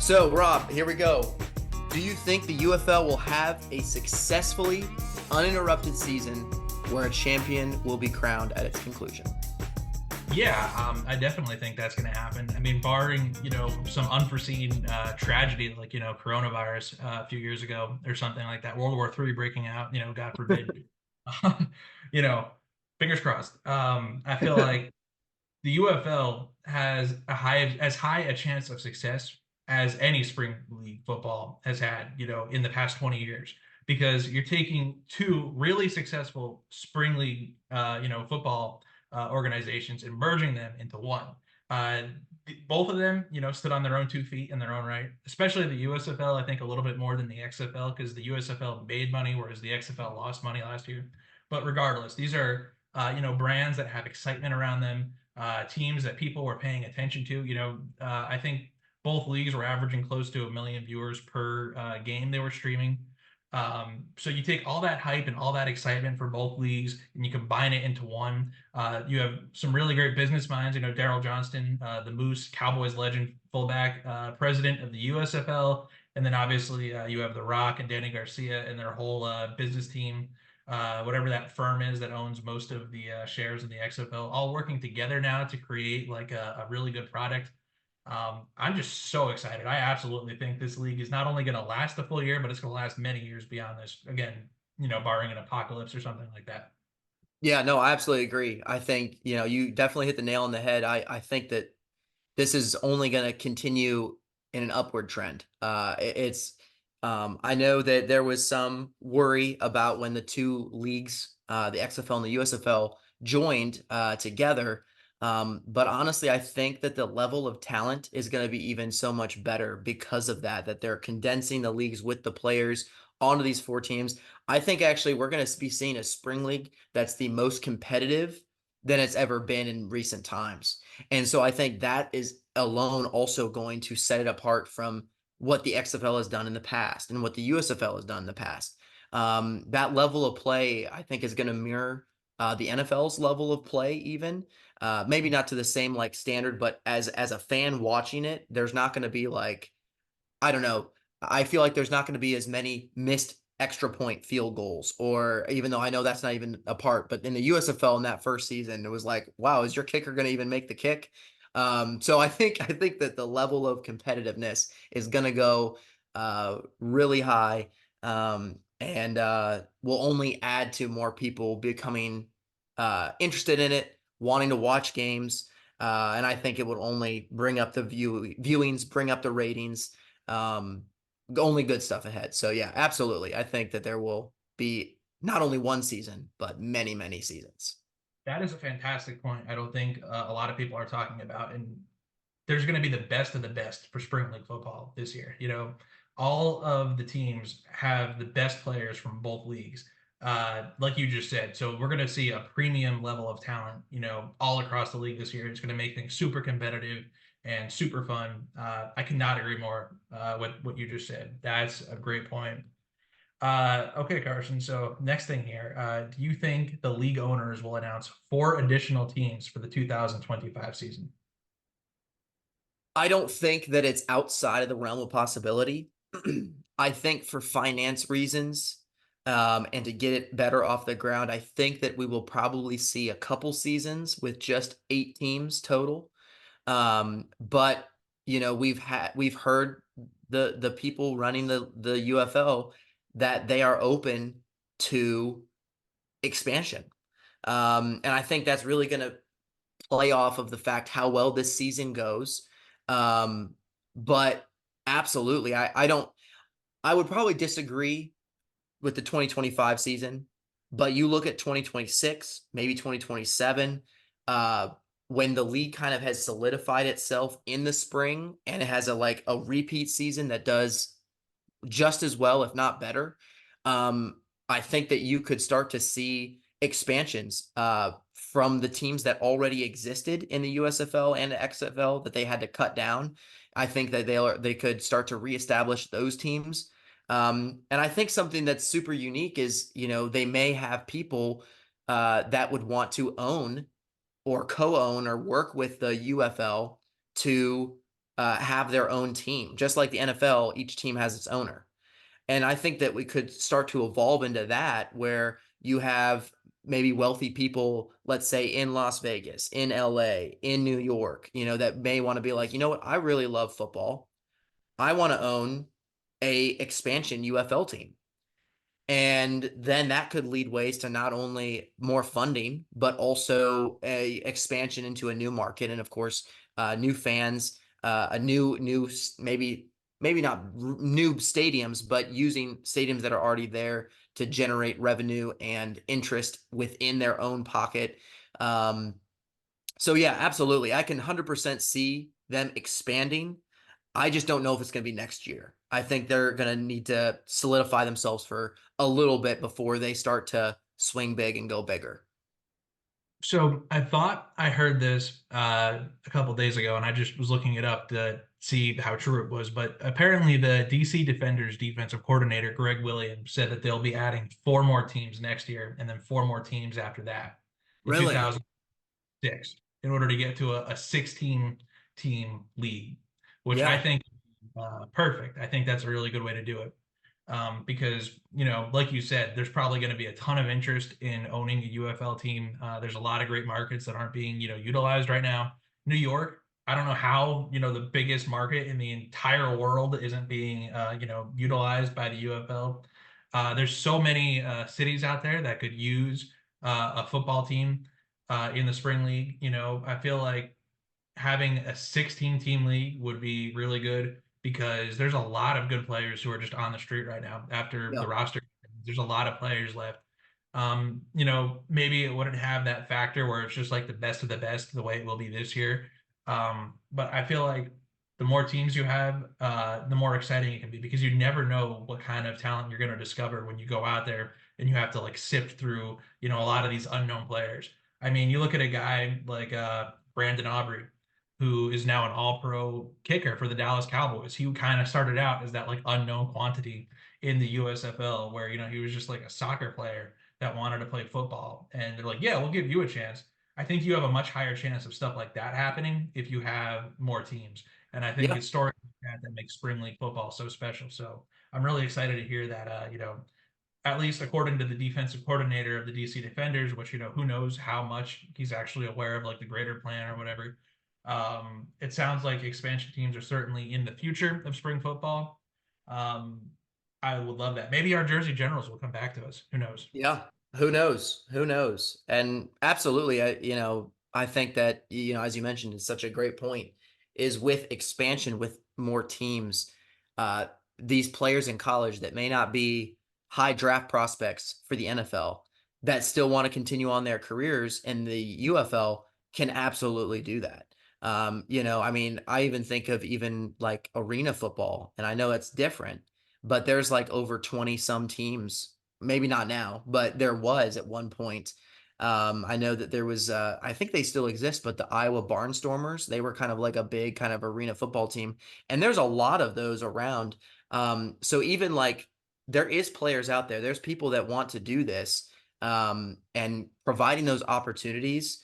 So, Rob, here we go. Do you think the UFL will have a successfully uninterrupted season where a champion will be crowned at its conclusion? Yeah, I definitely think that's going to happen. I mean, barring, some unforeseen tragedy like, coronavirus a few years ago or something like that, World War III breaking out, God forbid. you know, Fingers crossed. I feel like the UFL has as high a chance of success as any spring league football has had, in the past 20 years, because you're taking two really successful spring league, football organizations and merging them into one. Uh, Both of them, stood on their own 2 feet in their own right, especially the USFL, I think a little bit more than the XFL because the USFL made money, whereas the XFL lost money last year. But regardless, these are, brands that have excitement around them, teams that people were paying attention to. I think both leagues were averaging close to 1 million viewers per game they were streaming. So you take all that hype and all that excitement for both leagues and you combine it into one. You have some really great business minds. Daryl Johnston, the Moose, Cowboys legend, fullback, president of the USFL, and then obviously you have The Rock and Danny Garcia and their whole business team, whatever that firm is that owns most of the shares in the XFL, all working together now to create like a really good product. I'm just so excited. I absolutely think this league is not only going to last a full year, but it's going to last many years beyond this. Again, barring an apocalypse or something like that. Yeah, no, I absolutely agree. I think, you definitely hit the nail on the head. I think that this is only going to continue in an upward trend. I know that there was some worry about when the two leagues, the XFL and the USFL, joined together. But honestly, I think that the level of talent is going to be even so much better because of that they're condensing the leagues with the players onto these four teams. I think actually we're going to be seeing a spring league that's the most competitive than it's ever been in recent times. And so I think that is alone also going to set it apart from what the XFL has done in the past and what the USFL has done in the past. That level of play, I think, is going to mirror the NFL's level of play, even maybe not to the same like standard, but as a fan watching it, there's not going to be like, I don't know. I feel like there's not going to be as many missed extra point field goals, or even though I know that's not even a part, but in the USFL in that first season, it was like, wow, is your kicker going to even make the kick? So I think that the level of competitiveness is going to go really high, and will only add to more people becoming interested in it, wanting to watch games, and I think it would only bring up the viewings, bring up the ratings. Um, Only good stuff ahead. So yeah, absolutely. I think that there will be not only one season, but many, many seasons. That is a fantastic point. I don't think a lot of people are talking about, and there's going to be the best of the best for spring league football this year. All of the teams have the best players from both leagues, like you just said. So we're going to see a premium level of talent, all across the league this year. It's going to make things super competitive and super fun. I cannot agree more with what you just said. That's a great point. Okay, Carson. So next thing here, do you think the league owners will announce four additional teams for the 2025 season? I don't think that it's outside of the realm of possibility. I think for finance reasons, and to get it better off the ground, I think that we will probably see a couple seasons with just 8 teams total. But we've heard the people running the UFL that they are open to expansion. And I think that's really going to play off of the fact how well this season goes. Um, but absolutely, I would probably disagree with the 2025 season, but you look at 2026, maybe 2027, uh, when the league kind of has solidified itself in the spring and it has a repeat season that does just as well, if not better. Um, I think that you could start to see expansions from the teams that already existed in the USFL and the XFL that they had to cut down. I think that they could start to reestablish those teams. And I think something that's super unique is, they may have people that would want to own or co-own or work with the UFL to have their own team, just like the NFL. Each team has its owner. And I think that we could start to evolve into that where you have maybe wealthy people, let's say in Las Vegas, in LA, in New York, that may want to be like, you know what, I really love football. I want to own a expansion UFL team. And then that could lead ways to not only more funding, but also a expansion into a new market, and of course, new fans, a maybe not new stadiums, but using stadiums that are already there to generate revenue and interest within their own pocket. Um, so yeah, absolutely, I can 100% see them expanding. I just don't know if it's going to be next year. I think they're going to need to solidify themselves for a little bit before they start to swing big and go bigger. So I thought I heard this a couple days ago, and I just was looking it up to see how true it was. But apparently, the DC Defenders defensive coordinator Greg Williams said that they'll be adding four more teams next year, and then four more teams after that in Really? 2006, in order to get to a 16 team league, which I Yeah. think perfect. I think that's a really good way to do it. Because, like you said, there's probably going to be a ton of interest in owning a UFL team. There's a lot of great markets that aren't being, utilized right now. New York, I don't know how, the biggest market in the entire world isn't being, utilized by the UFL. There's so many cities out there that could use a football team in the spring league. I feel like having a 16 team league would be really good because there's a lot of good players who are just on the street right now after the Yeah. roster. There's a lot of players left. Maybe it wouldn't have that factor where it's just like the best of the best the way it will be this year. But I feel like the more teams you have, the more exciting it can be because you never know what kind of talent you're going to discover when you go out there and you have to like sift through, a lot of these unknown players. I mean, you look at a guy like Brandon Aubrey, who is now an all-pro kicker for the Dallas Cowboys. He kind of started out as that like unknown quantity in the USFL where, he was just like a soccer player that wanted to play football. And they're like, yeah, we'll give you a chance. I think you have a much higher chance of stuff like that happening if you have more teams. And I think Yeah. it's stories like that that make spring league football so special. So I'm really excited to hear that, at least according to the defensive coordinator of the DC Defenders, which, who knows how much he's actually aware of like the greater plan or whatever. It sounds like expansion teams are certainly in the future of spring football. Um, I would love that. Maybe our Jersey Generals will come back to us. Who knows? Yeah. Who knows? Who knows? And absolutely, I think that, as you mentioned, it's such a great point is with expansion, with more teams, uh, these players in college that may not be high draft prospects for the NFL that still want to continue on their careers in the UFL can absolutely do that. I mean, I even think of even like arena football, and I know it's different, but there's like over 20 some teams, maybe not now, but there was at one point. I know that there was, I think they still exist, but the Iowa Barnstormers, they were kind of like a big kind of arena football team. And there's a lot of those around. So even like there is players out there, there's people that want to do this, and providing those opportunities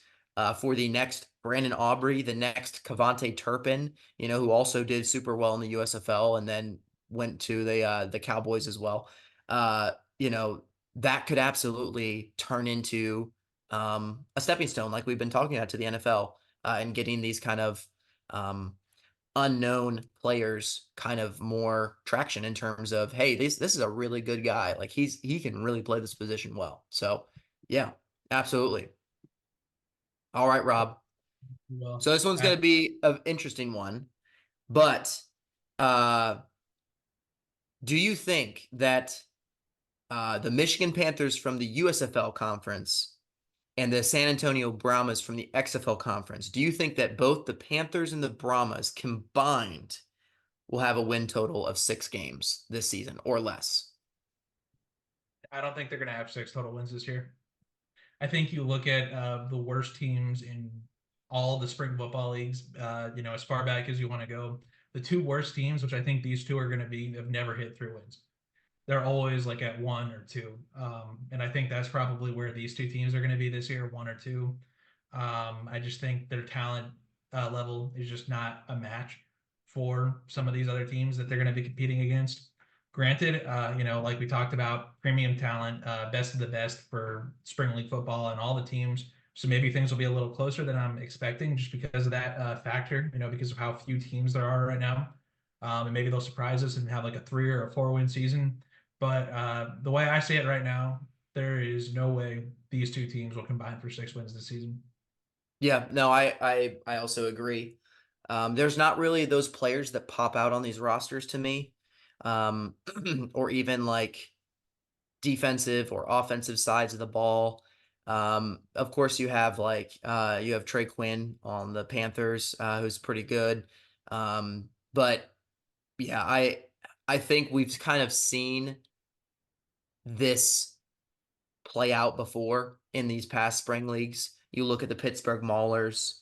for the next Brandon Aubrey, the next Cavante Turpin, who also did super well in the USFL and then went to the Cowboys as well. You know, that could absolutely turn into a stepping stone, like we've been talking about to the NFL, and getting these kind of um, unknown players kind of more traction in terms of, hey, this is a really good guy. Like he can really play this position well. So yeah, absolutely. All right, Rob. Well, So this one's going to be an interesting one, but uh, do you think that the Michigan Panthers from the USFL conference and the San Antonio Brahmas from the XFL conference, do you think that both the Panthers and the Brahmas combined will have a win total of 6 games this season or less? I don't think they're going to have six total wins this year. I think you look at the worst teams in all the spring football leagues, as far back as you want to go. The two worst teams, which I think these two are going to be, have never hit 3 wins. They're always like at one or two. And I think that's probably where these two teams are going to be this year, one or two. I just think their talent level is just not a match for some of these other teams that they're going to be competing against. Granted, like we talked about, premium talent, best of the best for spring league football and all the teams. So maybe things will be a little closer than I'm expecting just because of that factor, because of how few teams there are right now. And maybe they'll surprise us and have like a 3 or 4 win season. But the way I see it right now, there is no way these two teams will combine for 6 wins this season. Yeah, no, I also agree. There's not really those players that pop out on these rosters to me, um, or even like defensive or offensive sides of the ball. Of course, you have Trey Quinn on the Panthers, who's pretty good. But yeah, I think we've kind of seen this play out before in these past spring leagues. You look at the Pittsburgh Maulers,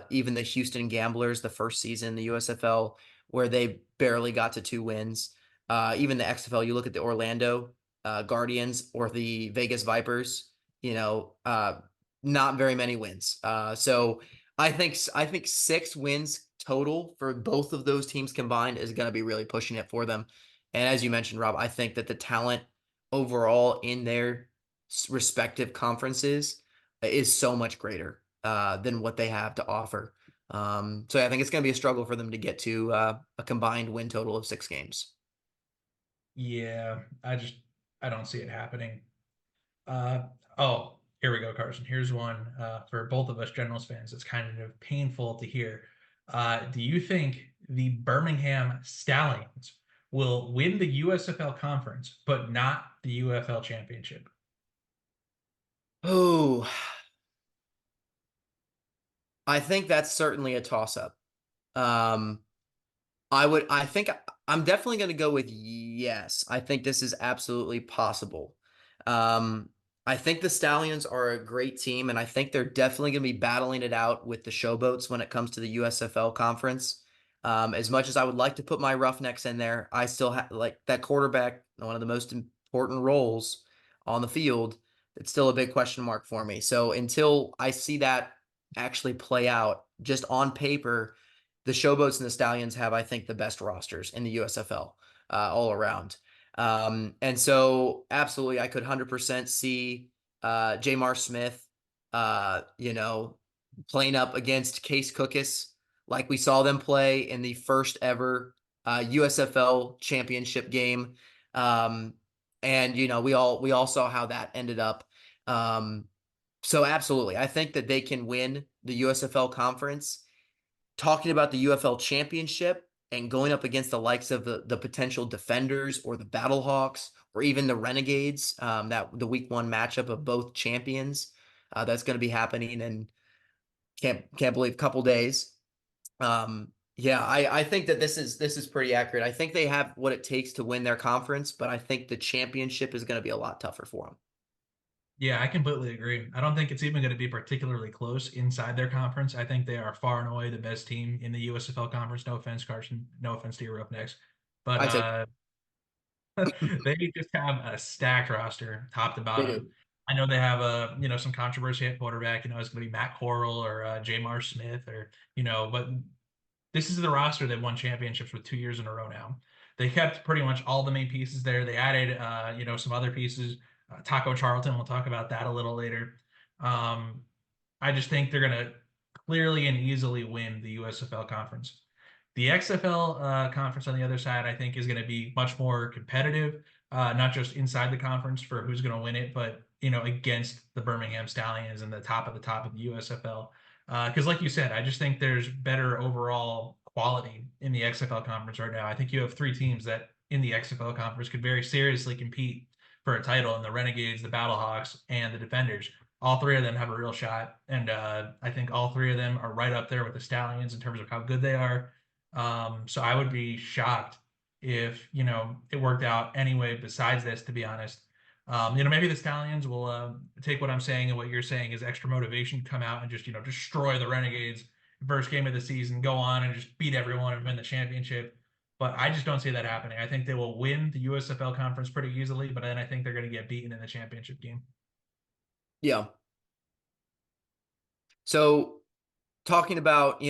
even the Houston Gamblers, the first season in the USFL, where they barely got to 2 wins. Even the XFL, you look at the Orlando Guardians or the Vegas Vipers, not very many wins. So I think 6 wins total for both of those teams combined is going to be really pushing it for them. And as you mentioned, Rob, I think that the talent overall in their respective conferences is so much greater than what they have to offer. So yeah, I think it's going to be a struggle for them to get to a combined win total of 6 games. Yeah, I don't see it happening. Uh, oh, here we go, Carson. Here's one for both of us Generals fans. It's kind of painful to hear. Do you think the Birmingham Stallions will win the USFL conference, but not the UFL championship? Oh, I think that's certainly a toss up. Um, I think I'm definitely going to go with yes. I think this is absolutely possible. Um, I think the Stallions are a great team, and I think they're definitely going to be battling it out with the Showboats when it comes to the USFL conference. As much as I would like to put my Roughnecks in there, I still have like that quarterback, one of the most important roles on the field. It's still a big question mark for me. So until I see that actually play out, just on paper the Showboats and the Stallions have, I think, the best rosters in the USFL all around. And so, absolutely, I could 100% see Jamar Smith, playing up against Case Cookus like we saw them play in the first ever USFL championship game. Um, and we all saw how that ended up. Um, so absolutely, I think that they can win the USFL conference talking about the UFL championship and going up against the likes of the potential defenders or the Battlehawks or even the Renegades, that the week 1 matchup of both champions, that's going to be happening in can't believe a couple days. Yeah, I think that this is pretty accurate. I think they have what it takes to win their conference, but I think the championship is going to be a lot tougher for them. Yeah, I completely agree. I don't think it's even going to be particularly close inside their conference. I think they are far and away the best team in the USFL conference. No offense, Carson. No offense to your Roughnecks. But I take they just have a stacked roster, top to they bottom. do. I know they have some controversy at quarterback. It's going to be Matt Corral or Jamar Smith but this is the roster that won championships with 2 years in a row now. They kept pretty much all the main pieces there. They added, some other pieces. Taco Charlton, we'll talk about that a little later. Um, I just think they're going to clearly and easily win the USFL conference. The XFL conference on the other side, I think, is going to be much more competitive, not just inside the conference for who's going to win it, but against the Birmingham Stallions and the top of the USFL. Because, like you said, I just think there's better overall quality in the XFL conference right now. I think you have 3 teams that in the XFL conference could very seriously compete for a title, and the Renegades, the Battlehawks, and the Defenders. All 3 of them have a real shot, and I think all 3 of them are right up there with the Stallions in terms of how good they are. So I would be shocked if it worked out anyway. Besides this, to be honest, maybe the Stallions will take what I'm saying and what you're saying is extra motivation, come out and just destroy the Renegades first game of the season, go on and just beat everyone and win the championship. But I just don't see that happening. I think they will win the USFL conference pretty easily, but then I think they're going to get beaten in the championship game. Yeah. So talking about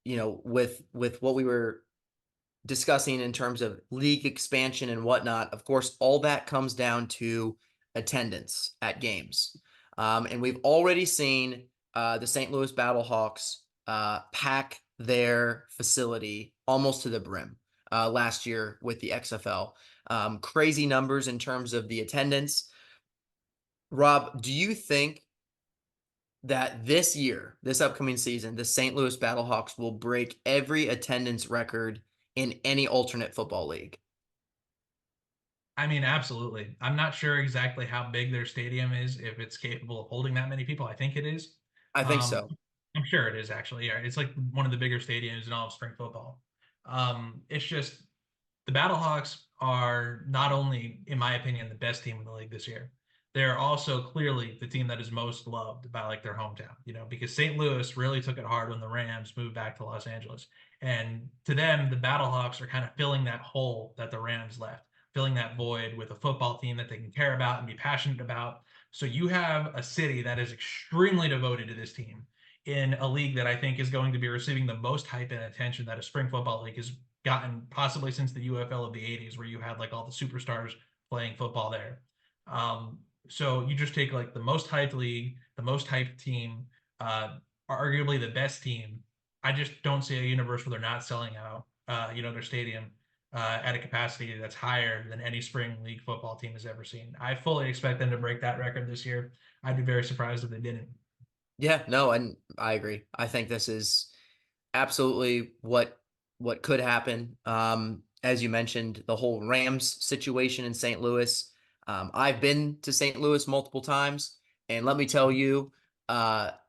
with what we were discussing in terms of league expansion and whatnot, of course, all that comes down to attendance at games. And we've already seen the St. Louis Battlehawks pack their facility almost to the brim last year with the XFL. Crazy numbers in terms of the attendance. Rob, do you think that this year, this upcoming season, the St. Louis Battlehawks will break every attendance record in any alternate football league? I mean, absolutely. I'm not sure exactly how big their stadium is, if it's capable of holding that many people. I think it is. I think Um, so. I'm sure it is actually. Yeah, it's like one of the bigger stadiums in all of spring football. It's just the Battlehawks are not only, in my opinion, the best team in the league this year. They're also clearly the team that is most loved by like their hometown, because St. Louis really took it hard when the Rams moved back to Los Angeles. And to them, the Battlehawks are kind of filling that hole that the Rams left, filling that void with a football team that they can care about and be passionate about. So you have a city that is extremely devoted to this team in a league that I think is going to be receiving the most hype and attention that a spring football league has gotten possibly since the UFL of the 80s, where you had like all the superstars playing football there. So you just take like the most hyped league, the most hyped team, arguably the best team. I just don't see a universe where they're not selling out, their stadium at a capacity that's higher than any spring league football team has ever seen. I fully expect them to break that record this year. I'd be very surprised if they didn't. Yeah, no, and I agree. I think this is absolutely what could happen. As you mentioned, the whole Rams situation in St. Louis. I've been to St. Louis multiple times, and let me tell you,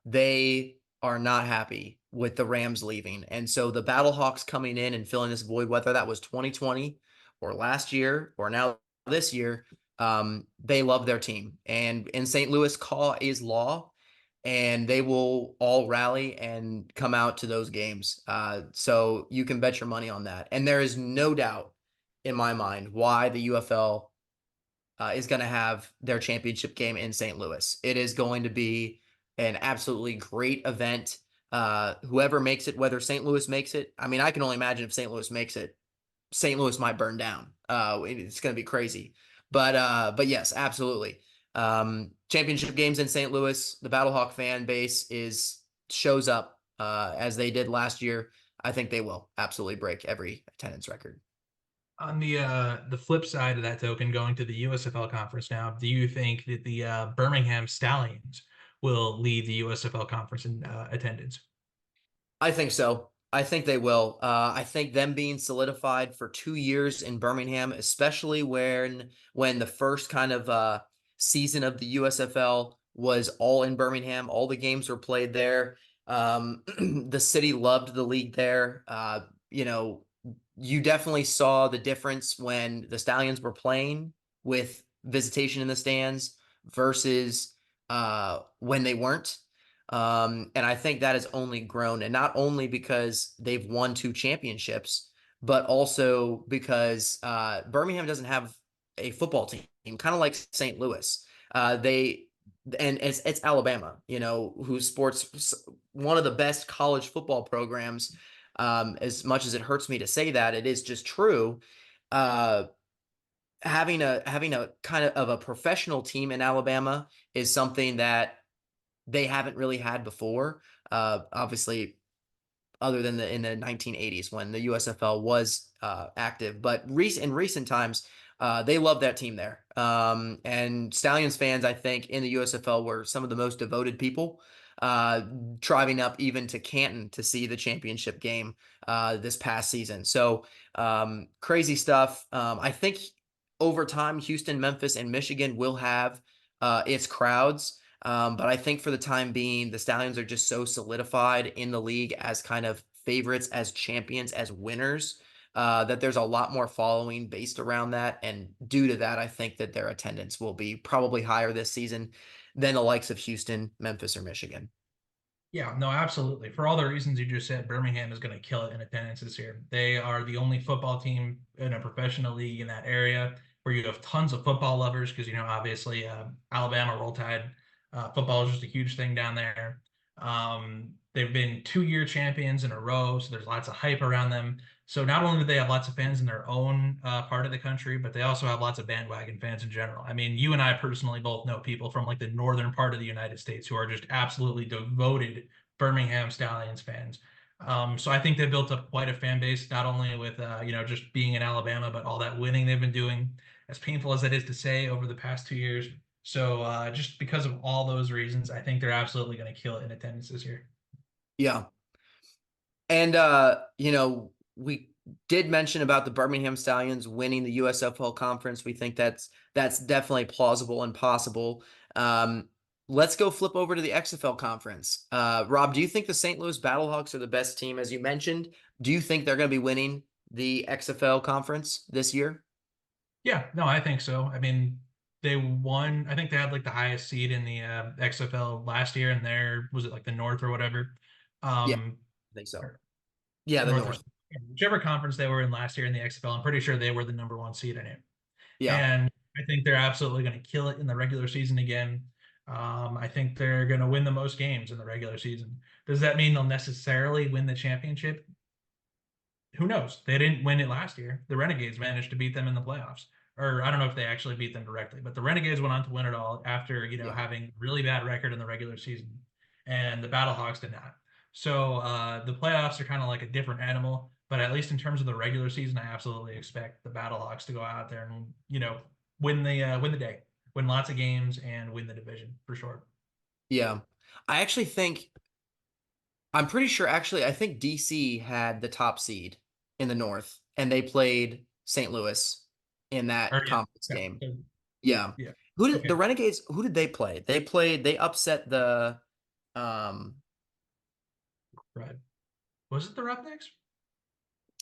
they are not happy with the Rams leaving. And so the Battlehawks coming in and filling this void, whether that was 2020 or last year or now this year, they love their team. And in St. Louis, call is law, and they will all rally and come out to those games. So you can bet your money on that. And there is no doubt in my mind why the UFL is going to have their championship game in St. Louis. It is going to be an absolutely great event. Whoever makes it, whether St. Louis makes it, I mean, I can only imagine if St. Louis makes it, St. Louis might burn down. It's going to be crazy. But yes, absolutely. Championship games in St. Louis, the Battlehawk fan base is shows up as they did last year. I think they will absolutely break every attendance record. On the flip side of that token, going to the USFL conference now, do you think that the Birmingham Stallions will lead the USFL conference in attendance? I think so. I think they will. I think them being solidified for 2 years in Birmingham, especially when the first kind of season of the USFL was all in Birmingham, all the games were played there. The city loved the league there. You definitely saw the difference when the Stallions were playing with visitation in the stands versus when they weren't. And I think that has only grown, and not only because they've won two championships, but also because Birmingham doesn't have a football team, kind of like St. Louis. They and it's Alabama, who sports one of the best college football programs. As much as it hurts me to say that, it is just true. Uh, having a kind of a professional team in Alabama is something that they haven't really had before. Obviously, other than in the 1980s when the USFL was active, but in recent times, they love that team there. And Stallions fans, I think, in the USFL were some of the most devoted people, driving up even to Canton to see the championship game this past season. So crazy stuff. I think over time, Houston, Memphis, and Michigan will have its crowds. But I think for the time being, the Stallions are just so solidified in the league as kind of favorites, as champions, as winners, that there's a lot more following based around that. And due to that, I think that their attendance will be probably higher this season than the likes of Houston, Memphis, or Michigan. Yeah, no, absolutely. For all the reasons you just said, Birmingham is going to kill it in attendance this year. They are the only football team in a professional league in that area where you have tons of football lovers because, obviously Alabama Roll Tide football is just a huge thing down there. They've been 2-year champions in a row, so there's lots of hype around them. So not only do they have lots of fans in their own part of the country, but they also have lots of bandwagon fans in general. I mean, you and I personally both know people from like the northern part of the United States who are just absolutely devoted Birmingham Stallions fans. So I think they built up quite a fan base, not only with just being in Alabama, but all that winning they've been doing. As painful as that is to say over the past 2 years. So just because of all those reasons, I think they're absolutely going to kill it in attendance this year. Yeah. And we did mention about the Birmingham Stallions winning the USFL conference. We think that's definitely plausible and possible. Let's go flip over to the XFL conference. Rob, do you think the St. Louis Battlehawks are the best team, as you mentioned? Do you think they're going to be winning the XFL conference this year? Yeah, no, I think so. I mean, they won. I think they had like the highest seed in the XFL last year, and there was it like the North or whatever, Yeah, um, I think so. or Yeah, the North or North. whichever conference they were in last year in the XFL. I'm pretty sure they were the number one seed in it, Yeah. and I think they're absolutely going to kill it in the regular season again. I think they're going to win the most games in the regular season. Does that mean they'll necessarily win the championship? Who knows? They didn't win it last year. The Renegades managed to beat them in the playoffs. Or I don't know if they actually beat them directly, but the Renegades went on to win it all after, Yeah. having really bad record in the regular season. And the Battlehawks did not. So the playoffs are kind of like a different animal, but at least in terms of the regular season, I absolutely expect the Battlehawks to go out there and, win the day, win lots of games and win the division for sure. Yeah. I actually think I'm pretty sure actually I think DC had the top seed in the North and they played St. Louis in Or that yeah. conference Yeah. game. So, Yeah. yeah. Who did the Okay. Renegades who did they play? They upset the um Right. Was it the Roughnecks?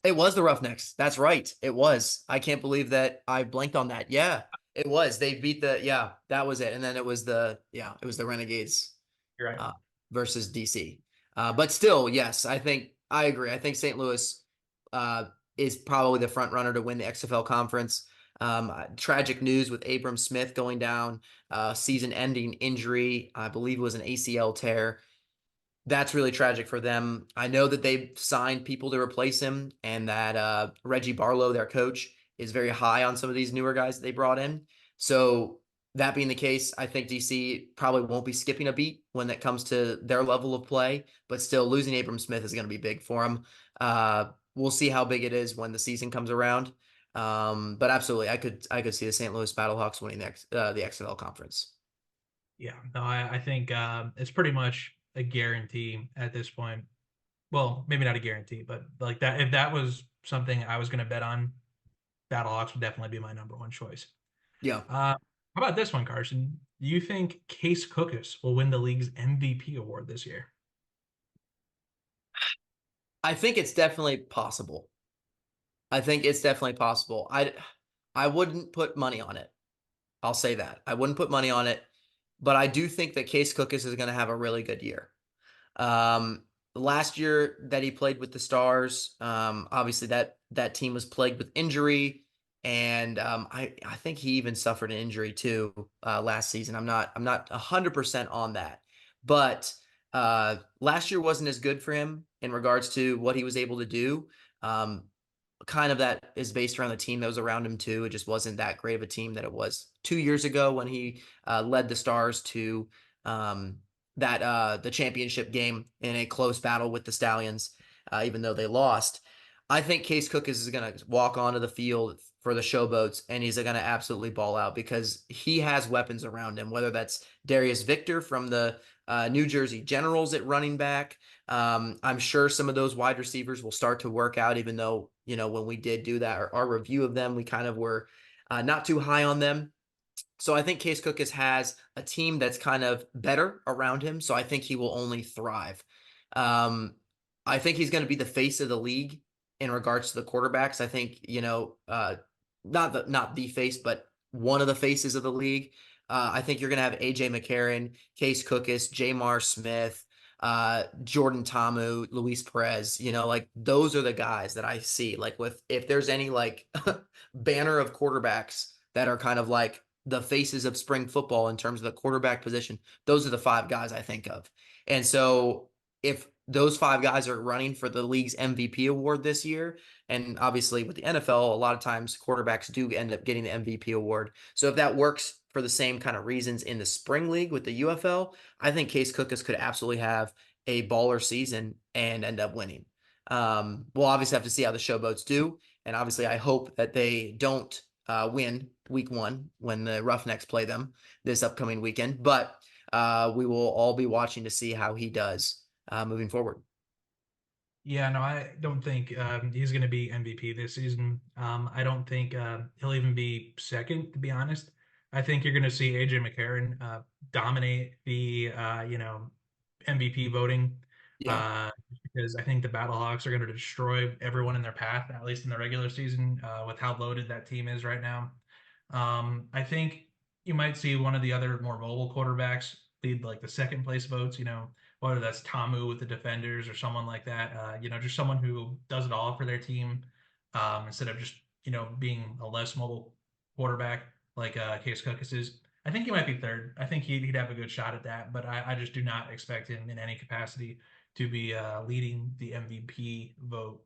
it was the Roughnecks. That's right. It was. I can't believe that I blanked on that. Yeah, it was. They beat the that was it. And then it was the Renegades You're right. uh, versus DC. But still, yes, I agree. I think St. Louis is probably the front runner to win the XFL conference. Tragic news with Abram Smith going down, season-ending injury. I believe it was an ACL tear. That's really tragic for them. I know that they've signed people to replace him, and that Reggie Barlow, their coach, is very high on some of these newer guys that they brought in. So that being the case, I think DC probably won't be skipping a beat when it comes to their level of play, but still losing Abram Smith is going to be big for them. We'll see how big it is when the season comes around. But absolutely, I could see the St. Louis Battlehawks winning the XFL conference. Yeah, no, I think it's pretty much a guarantee at this point. Well, maybe not a guarantee, but like that, if that was something I was going to bet on, Battlehawks would definitely be my number one choice. Yeah, How about this one, Carson? Do you think Case Cookus will win the league's MVP award this year? I think it's definitely possible. I think it's definitely possible. I wouldn't put money on it. I'll say that. I wouldn't put money on it, but I do think that Case Cookus is going to have a really good year. Um, Last year that he played with the Stars, obviously that team was plagued with injury, and I think he even suffered an injury too last season. I'm not 100% on that, but last year wasn't as good for him in regards to what he was able to do. Kind of that is based around the team that was around him too. It just wasn't that great of a team that it was 2 years ago when he led the Stars to the championship game in a close battle with the Stallions, even though they lost. I think Case Cook is going to walk onto the field for the Showboats and he's going to absolutely ball out because he has weapons around him, whether that's Darius Victor from the New Jersey Generals at running back. I'm sure some of those wide receivers will start to work out, even though, when we did do that, our review of them, we kind of were not too high on them. So I think Case Cookus has a team that's kind of better around him. So I think he will only thrive. Um, I think he's going to be the face of the league in regards to the quarterbacks. I think, not the face, but one of the faces of the league. I think you're going to have AJ McCarron, Case Cookus, Jamar Smith, Jordan Tamu, Luis Perez. Like those are the guys that I see. Like if there's any like banner of quarterbacks that are kind of like the faces of spring football in terms of the quarterback position, those are the five guys I think of. And so if those 5 guys are running for the league's MVP award this year. And obviously, with the NFL, a lot of times quarterbacks do end up getting the MVP award. So if that works for the same kind of reasons in the spring league with the UFL, I think Case Cookus could absolutely have a baller season and end up winning. We'll obviously have to see how the Showboats do. And obviously, I hope that they don't win week 1 when the Roughnecks play them this upcoming weekend. But we will all be watching to see how he does moving forward. Yeah, no, I don't think he's going to be MVP this season. I don't think he'll even be second, to be honest. I think you're going to see AJ McCarron dominate the MVP voting Yeah. because I think the Battlehawks are going to destroy everyone in their path, at least in the regular season, with how loaded that team is right now. I think you might see one of the other more mobile quarterbacks lead like the second place votes. Whether that's Tamu with the defenders or someone like that. Just someone who does it all for their team instead of just being a less mobile quarterback like Case Cookus is. I think he might be third. I think he'd have a good shot at that, but I just do not expect him in any capacity to be leading the MVP vote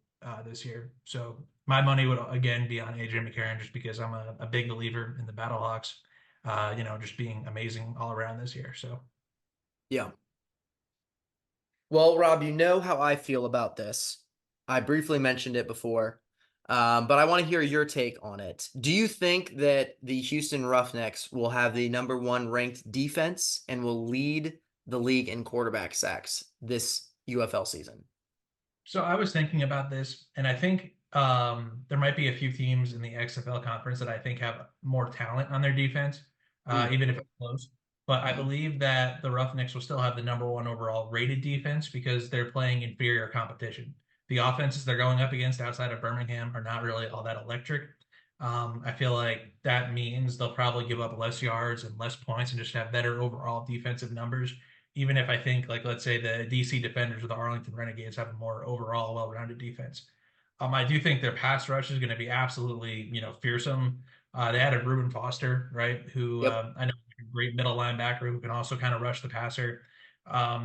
this year. So my money would again be on AJ McCarron just because I'm a big believer in the Battlehawks, just being amazing all around this year. So Yeah. Well, Rob, you know how I feel about this. I briefly mentioned it before, but I want to hear your take on it. Do you think that the Houston Roughnecks will have the number 1 ranked defense and will lead the league in quarterback sacks this UFL season? So I was thinking about this, and I think there might be a few teams in the XFL conference that I think have more talent on their defense, Mm, even if it's close. But I mhm. believe that the Roughnecks will still have the number 1 overall rated defense because they're playing inferior competition. The offenses they're going up against outside of Birmingham are not really all that electric. I feel like that means they'll probably give up less yards and less points and just have better overall defensive numbers even if I think like let's say the DC Defenders or the Arlington Renegades have a more overall well-rounded defense. I do think their pass rush is going to be absolutely fearsome. They added Reuben Foster, right? Who Yep. I know is a great middle linebacker who can also kind of rush the passer.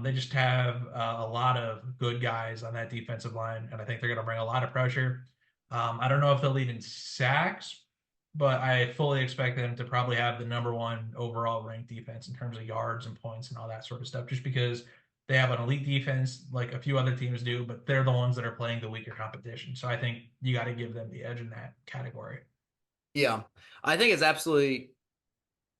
They just have a lot of good guys on that defensive line, and I think they're going to bring a lot of pressure. I don't know if they'll lead in sacks, but I fully expect them to probably have the number 1 overall ranked defense in terms of yards and points and all that sort of stuff, just because they have an elite defense like a few other teams do, but they're the ones that are playing the weaker competition. So I think you got to give them the edge in that category. Yeah. I think it's absolutely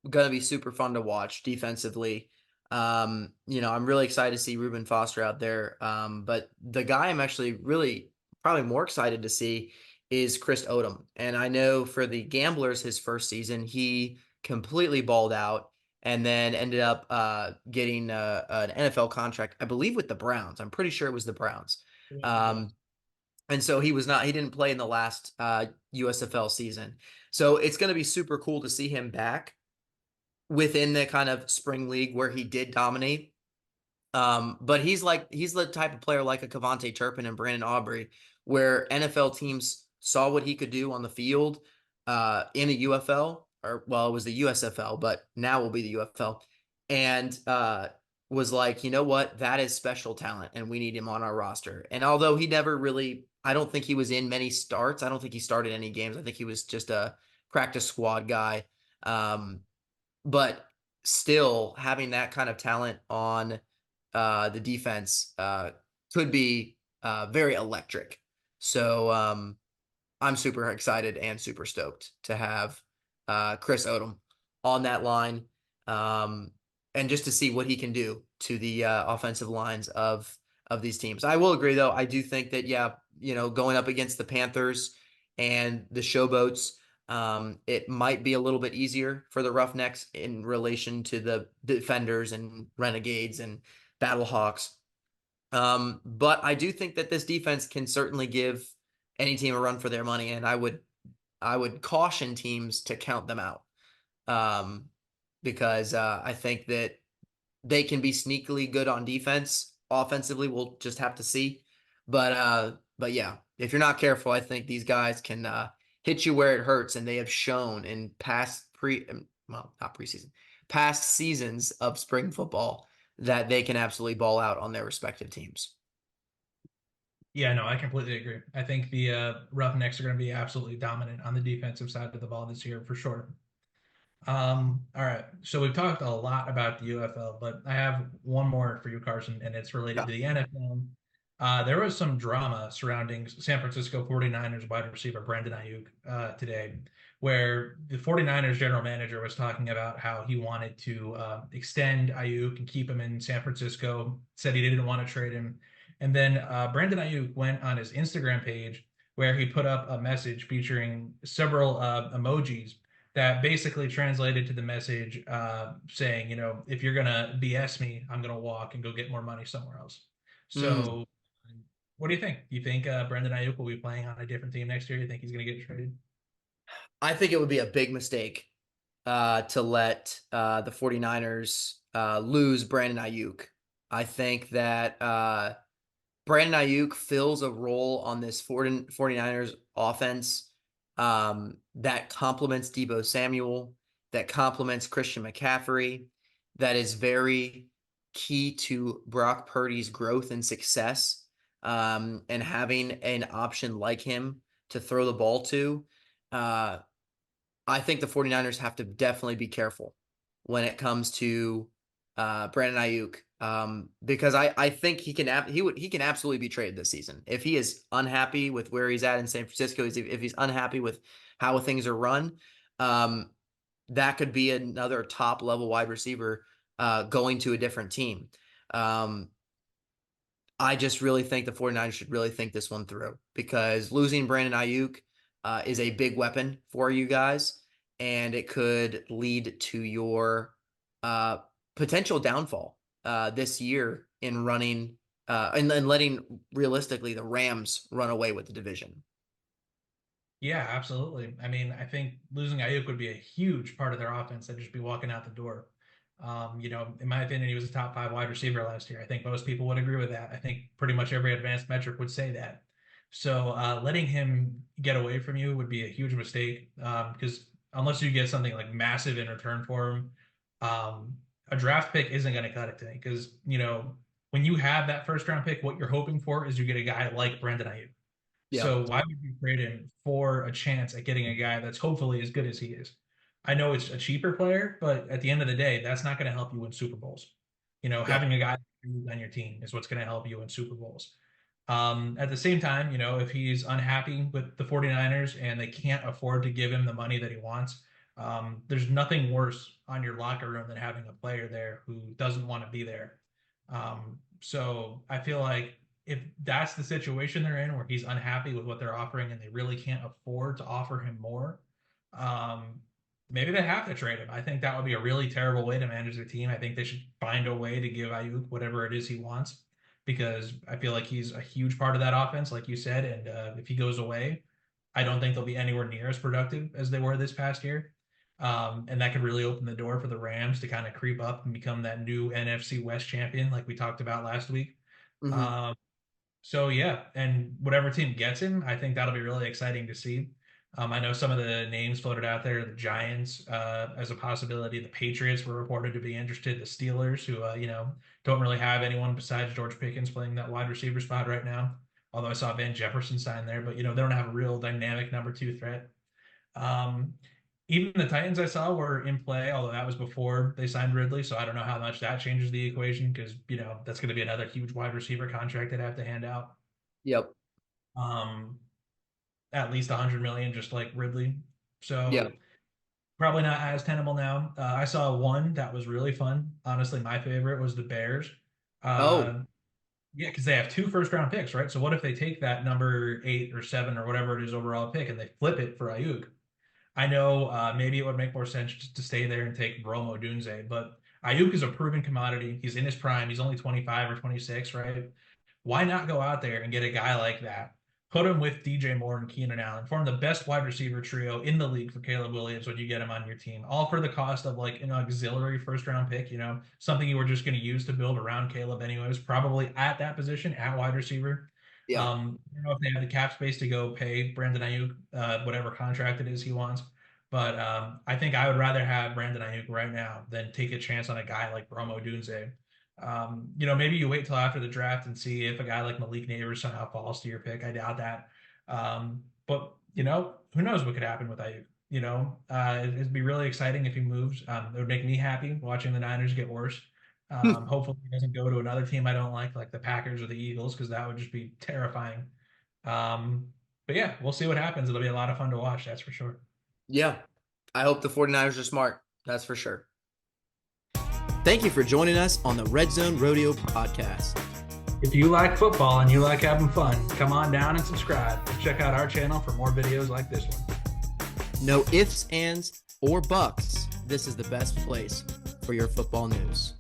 going to be super fun to watch defensively. I'm really excited to see Reuben Foster out there. But the guy I'm actually really probably more excited to see is Chris Odom. And I know for the Gamblers, his first season, he completely balled out and then ended up getting an NFL contract, I believe, with the Browns. I'm pretty sure it was the Browns. Yeah, it was. Um, and so he didn't play in the last USFL season. So it's going to be super cool to see him back within the kind of spring league where he did dominate. But he's the type of player like a Cavante Turpin and Brandon Aubrey, where NFL teams saw what he could do on the field in a UFL, or well, it was the USFL, but now will be the UFL, and was like, you know what, that is special talent, and we need him on our roster. And although he never really, I don't think he was in many starts. I don't think he started any games. I think he was just a practice squad guy. Um, but still having that kind of talent on the defense could be very electric. So I'm super excited and super stoked to have Chris Odom on that line, um, and just to see what he can do to the offensive lines of these teams. I will agree, though. I do think that yeah, going up against the Panthers and the Showboats, it might be a little bit easier for the Roughnecks in relation to the Defenders and Renegades and Battlehawks. But I do think that this defense can certainly give any team a run for their money, and I would caution teams to count them out. Um, because I think that they can be sneakily good on defense. Offensively, we'll just have to see. But yeah, if you're not careful, I think these guys can hit you where it hurts, and they have shown in well, not preseason, past seasons of spring football that they can absolutely ball out on their respective teams. Yeah, no, I completely agree. I think the Roughnecks are going to be absolutely dominant on the defensive side of the ball this year for sure. All right. So we've talked a lot about the UFL, but I have one more for you, Carson, and it's related Yeah. to the NFL. There was some drama surrounding San Francisco 49ers wide receiver Brandon Ayuk today, where the 49ers general manager was talking about how he wanted to extend Ayuk and keep him in San Francisco, said he didn't want to trade him. And then Brandon Ayuk went on his Instagram page where he put up a message featuring several emojis that basically translated to the message saying, if you're gonna BS me, I'm gonna walk and go get more money somewhere else. Mm. So, what do you think? Do you think Brendan Ayuk will be playing on a different team next year? You think he's gonna get traded? I think it would be a big mistake to let the 49ers lose Brandon Ayuk. I think that Brandon Ayuk fills a role on this 49ers offense that complements Debo Samuel, that complements Christian McCaffrey, that is very key to Brock Purdy's growth and success. And having an option like him to throw the ball to. Uh, I think the 49ers have to definitely be careful when it comes to Brandon Ayuk, because I think he can absolutely be traded this season if he is unhappy with where he's at in San Francisco. If he's unhappy with how things are run, um, that could be another top level wide receiver going to a different team. Um, I just really think the 49ers should really think this one through because losing Brandon Ayuk is a big weapon for you guys, and it could lead to your uh, potential downfall this year in running and then letting realistically the Rams run away with the division. Yeah, absolutely. I mean, I think losing Ayuk would be a huge part of their offense. They'd just be walking out the door. In my opinion, he was a top five wide receiver last year. I think most people would agree with that. I think pretty much every advanced metric would say that. So letting him get away from you would be a huge mistake because unless you get something like massive in return for him, um, a draft pick isn't going to cut it today. Because when you have that first round pick, what you're hoping for is you get a guy like Brandon Ayuk. Yep. So why would you trade him for a chance at getting a guy that's hopefully as good as he is? I know it's a cheaper player, but at the end of the day, that's not going to help you win Super Bowls. Yep. Having a guy on your team is what's going to help you win Super Bowls. At the same time, if he's unhappy with the 49ers and they can't afford to give him the money that he wants, there's nothing worse on your locker room than having a player there who doesn't want to be there. So I feel like if that's the situation they're in where he's unhappy with what they're offering and they really can't afford to offer him more, um, maybe they have to trade him. I think that would be a really terrible way to manage their team. I think they should find a way to give Ayuk whatever it is he wants because I feel like he's a huge part of that offense, like you said. And if he goes away, I don't think they'll be anywhere near as productive as they were this past year. And that could really open the door for the Rams to kind of creep up and become that new NFC West champion, like we talked about last week. Hmm. Um, so yeah, and whatever team gets him, I think that'll be really exciting to see. I know some of the names floated out there, the Giants as a possibility. The Patriots were reported to be interested. The Steelers, who don't really have anyone besides George Pickens playing that wide receiver spot right now. Although I saw Van Jefferson sign there, but they don't have a real dynamic number two threat. Um, Even the Titans I saw were in play, although that was before they signed Ridley. So I don't know how much that changes the equation because, that's going to be another huge wide receiver contract they'd have to hand out. Yep. Um, at least 100 million, just like Ridley. So Yep. probably not as tenable now. I saw one that was really fun. Honestly, my favorite was the Bears. Oh. Uh, yeah, because they have two first round picks, right? So what if they take that number 8 or 7 or whatever it is overall pick and they flip it for Ayuk? I know maybe it would make more sense just to stay there and take Rome Odunze, but Ayuk is a proven commodity. He's in his prime. He's only 25 or 26, right? Why not go out there and get a guy like that? Put him with DJ Moore and Keenan Allen. Form the best wide receiver trio in the league for Caleb Williams when you get him on your team. All for the cost of like an auxiliary first round pick, something you were just going to use to build around Caleb anyways, probably at that position at wide receiver. Yep. I don't know if they have the cap space to go pay Brandon Ayuk whatever contract it is he wants. But I think I would rather have Brandon Ayuk right now than take a chance on a guy like Rome Odunze. Maybe you wait till after the draft and see if a guy like Malik Neighbors somehow falls to your pick. I doubt that. But who knows what could happen with Ayuk? It'd be really exciting if he moves. It would make me happy watching the Niners get worse. Hopefully he doesn't go to another team I don't like the Packers or the Eagles, because that would just be terrifying. But yeah, we'll see what happens. It'll be a lot of fun to watch, that's for sure. Yeah. I hope the 49ers are smart. That's for sure. Thank you for joining us on the Redzone Rodeo podcast. If you like football and you like having fun, come on down and subscribe and check out our channel for more videos like this one. No ifs, ands, or buts. This is the best place for your football news.